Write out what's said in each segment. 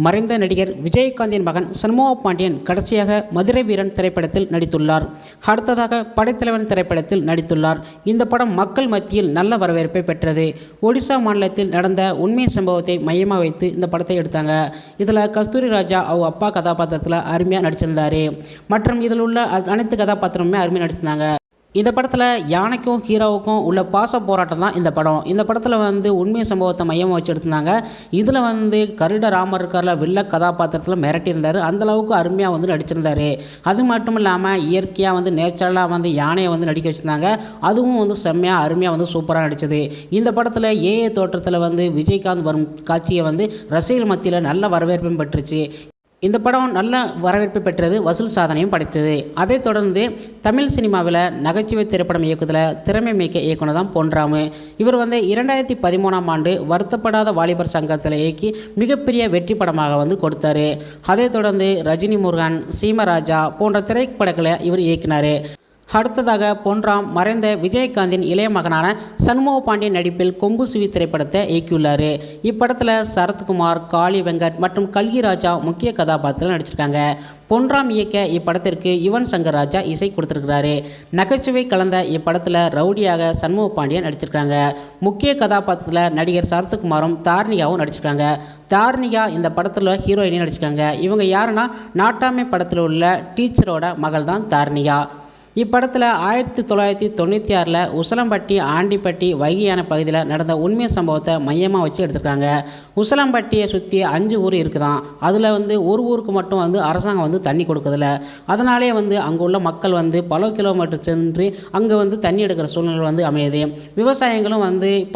மறைந்த நடிகர் விஜயகாந்தின் மகன் சண்முக பாண்டியன் கடைசியாக மதுரை வீரன் திரைப்படத்தில் நடித்துள்ளார். அடுத்ததாக படைத்தலைவன் திரைப்படத்தில் நடித்துள்ளார். இந்த படம் மக்கள் மத்தியில் நல்ல வரவேற்பை பெற்றது. ஒடிசா மாநிலத்தில் நடந்த உண்மை சம்பவத்தை மையமாக வைத்து இந்த படத்தை எடுத்தாங்க. இதில் கஸ்தூரி ராஜா அவங்க அப்பா கதாபாத்திரத்தில் அருமையாக நடிச்சிருந்தார். மற்றும் இதில் உள்ள அனைத்து கதாபாத்திரமுமே அருமையாக நடிச்சிருந்தாங்க. இந்த படத்தில் யானைக்கும் ஹீரோவுக்கும் உள்ள பாச போராட்டம் தான் இந்த படம். இந்த படத்தில் உண்மை சம்பவத்தை மையமாக வச்சு எடுத்திருந்தாங்க. இதில் கருட ராமர் இருக்கார்ல, வில்ல கதாபாத்திரத்தில் மிரட்டியிருந்தார். அந்தளவுக்கு அருமையாக நடிச்சிருந்தார். அது மட்டும் இல்லாமல் இயற்கையாக நேச்சுரலாக யானையை நடிக்க வச்சுருந்தாங்க. அதுவும் செம்மையாக அருமையாக சூப்பராக நடித்தது. இந்த படத்தில் ஏஏ தோற்றத்தில் விஜயகாந்த் வரும் காட்சியை ரசிகர்கள் மத்தியில் நல்ல வரவேற்பும் பெற்றுச்சு. இந்த படம் நல்ல வரவேற்பு பெற்றது, வசூல் சாதனையும் படைத்தது. அதைத் தொடர்ந்து தமிழ் சினிமாவில் நகைச்சுவை திரைப்படம் இயக்குதல் திறமை மிக்க இயக்குனர் தான் பொன்ராமு. இவர் 2013ஆம் ஆண்டு வருத்தப்படாத வாலிபர் சங்கத்தில் இயக்கி மிகப்பெரிய வெற்றி படமாக கொடுத்தாரு. அதைத் தொடர்ந்து ரஜினி முருகன், சீமராஜா போன்ற திரைப்படங்களை இவர் இயக்கினார். அடுத்ததாக பொன்ராம் மறைந்த விஜயகாந்தின் இளைய மகனான சண்முக பாண்டியன் நடிப்பில் கொம்பு சிவி திரைப்படத்தை இயக்கியுள்ளார். இப்படத்தில் சரத்குமார், காளி வெங்கட் மற்றும் கல்கி ராஜா முக்கிய கதாபாத்திரத்தில் நடிச்சிருக்காங்க. பொன்ராம் இயக்க இப்படத்திற்கு யுவன் சங்கர் ராஜா இசை கொடுத்திருக்கிறாரு. நகைச்சுவை கலந்த இப்படத்தில் ரவுடியாக சண்முக பாண்டியன் நடிச்சிருக்காங்க. முக்கிய கதாபாத்திரத்தில் நடிகர் சரத்குமாரும் தார்னிகாவும் நடிச்சிருக்காங்க. தார்னிகா இந்த படத்தில் ஹீரோயினி நடிச்சிருக்காங்க. இவங்க யாருன்னா நாட்டாமை படத்தில் உள்ள டீச்சரோட மகள் தான் தார்னிகா. இப்படத்தில் 1996 உசிலம்பட்டி, ஆண்டிப்பட்டி, வைகையான பகுதியில் நடந்த உண்மை சம்பவத்தை மையமாக வச்சு எடுத்துருக்காங்க. உசிலம்பட்டியை சுற்றி 5 ஊர் இருக்குதான். அதில் ஒரு ஊருக்கு மட்டும் அரசாங்கம் தண்ணி கொடுக்குதில்ல. அதனாலே அங்கே உள்ள மக்கள் பல கிலோமீட்டர் சென்று அங்கே தண்ணி எடுக்கிற சூழ்நிலை அமையுது. விவசாயங்களும்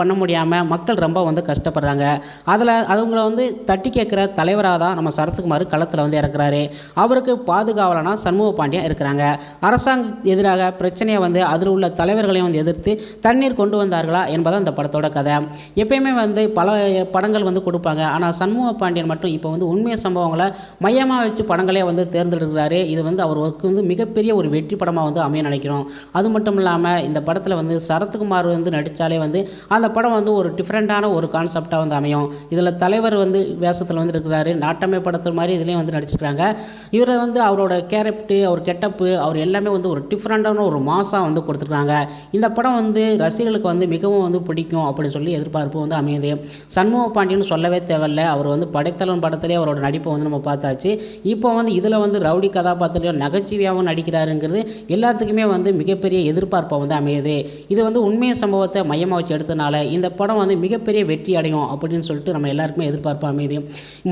பண்ண முடியாமல் மக்கள் ரொம்ப கஷ்டப்படுறாங்க. அதில் அவங்கள தட்டி கேட்குற தலைவராக தான் நம்ம சரத்குமார் களத்தில் இறக்குறாரு. அவருக்கு பாதுகாவலனா சண்முக பாண்டியன் இருக்கிறாங்க. அரசாங்க எதிராக பிரச்சனையை அதில் உள்ள தலைவர்களையும் எதிர்த்து தண்ணீர் கொண்டு வந்தார்களா என்பதான் இந்த படத்தோட கதை. எப்பயுமே பல படங்கள் கொடுப்பாங்க. ஆனால் சண்முக பாண்டியன் மட்டும் இப்போ உண்மை சம்பவங்களை மையமாக வச்சு படங்களே தேர்ந்தெடுக்கிறாரு. இது அவருக்கு மிகப்பெரிய ஒரு வெற்றி படமாக அமைய நினைக்கிறோம். அது மட்டும் இல்லாமல் இந்த படத்தில் சரத்குமார் நடித்தாலே அந்த படம் ஒரு டிஃப்ரெண்ட்டான ஒரு கான்செப்டாக அமையும். இதில் தலைவர் வேஷத்தில் இருக்கிறாரு. நாட்டமை படத்தில் மாதிரி இதுலேயும் நடிச்சிருக்காங்க. இவரை அவரோட கேரக்டர், அவர் கெட்டப்பு, அவர் எல்லாமே ஒரு டிஃப்ரெண்டான ஒரு மாசாக கொடுத்துருக்காங்க. இந்த படம் ரசிகர்களுக்கு மிகவும் பிடிக்கும் அப்படின்னு சொல்லி எதிர்பார்ப்பு அமையுது. சண்முக பாண்டியன் சொல்லவே தேவையில்ல. அவர் படைத்தலைவன் படத்திலே அவரோட நடிப்பை நம்ம பார்த்தாச்சு. இப்போ இதில் ரவுடி கதாபாத்திரம் நகைச்சுவையாகவும் நடிக்கிறாருங்கிறது எல்லாத்துக்குமே மிகப்பெரிய எதிர்பார்ப்பை அமையுது. இது உண்மை சம்பவத்தை மையமாக வச்சு எடுத்தனால இந்த படம் மிகப்பெரிய வெற்றி அடையும் அப்படின்னு சொல்லிட்டு நம்ம எல்லாருக்குமே எதிர்பார்ப்பு அமையுது.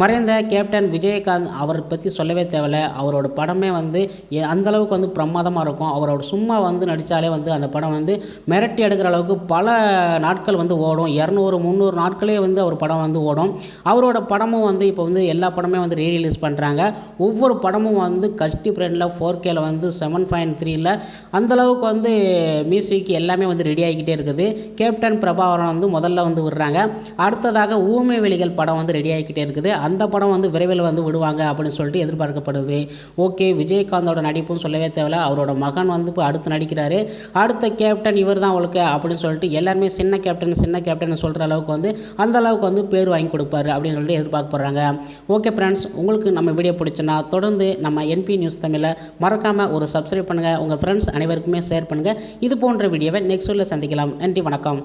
மறைந்த கேப்டன் விஜயகாந்த் அவர் பற்றி சொல்லவே தேவையில்ல. அவரோட படமே அந்தளவுக்கு பிரமாதமாக இருக்கும். அவரோட சும்மா நடித்தாலே அந்த படம் மிரட்டி எடுக்கிற அளவுக்கு பல நாட்கள் ஓடும். 200-300 நாட்களே அவர் படம் ஓடும். அவரோட படமும் இப்போ எல்லா படமே ரீரிலீஸ் பண்ணுறாங்க. ஒவ்வொரு படமும் கஸ்டி பிரிண்டில் 4Kல 7.3ல் அந்தளவுக்கு மியூசிக் எல்லாமே ரெடி ஆகிக்கிட்டே இருக்குது. கேப்டன் பிரபாகரன் முதல்ல விடுறாங்க. அடுத்ததாக ஊமை வெளிகள் படம் ரெடி ஆகிக்கிட்டே இருக்குது. அந்த படம் விரைவில் விடுவாங்க அப்படின்னு சொல்லிட்டு எதிர்பார்க்கப்படுது. ஓகே, விஜயகாந்தோட நடிப்பும் சொல்லவே தேவையில்ல. அவரோட மகன் இப்போ அடுத்து நடிக்கிறாரு. அடுத்த கேப்டன் இவர் தான் அவளுக்கு அப்படின்னு சொல்லிட்டு எல்லாருமே சின்ன கேப்டன் சொல்கிற அளவுக்கு அந்த அளவுக்கு பேர் வாங்கி கொடுப்பாரு அப்படின்னு சொல்லிட்டு எதிர்பார்க்கப்படுறாங்க. ஓகே ஃப்ரெண்ட்ஸ், உங்களுக்கு நம்ம வீடியோ பிடிச்சுன்னா தொடர்ந்து நம்ம என்பி நியூஸ் தமிழை மறக்காமல் ஒரு சப்ஸ்கிரைப் பண்ணுங்கள். உங்கள் ஃப்ரெண்ட்ஸ் அனைவருக்குமே ஷேர் பண்ணுங்கள். இது போன்ற வீடியோவை நெக்ஸ்ட் வீடியோவில் சந்திக்கலாம். நன்றி, வணக்கம்.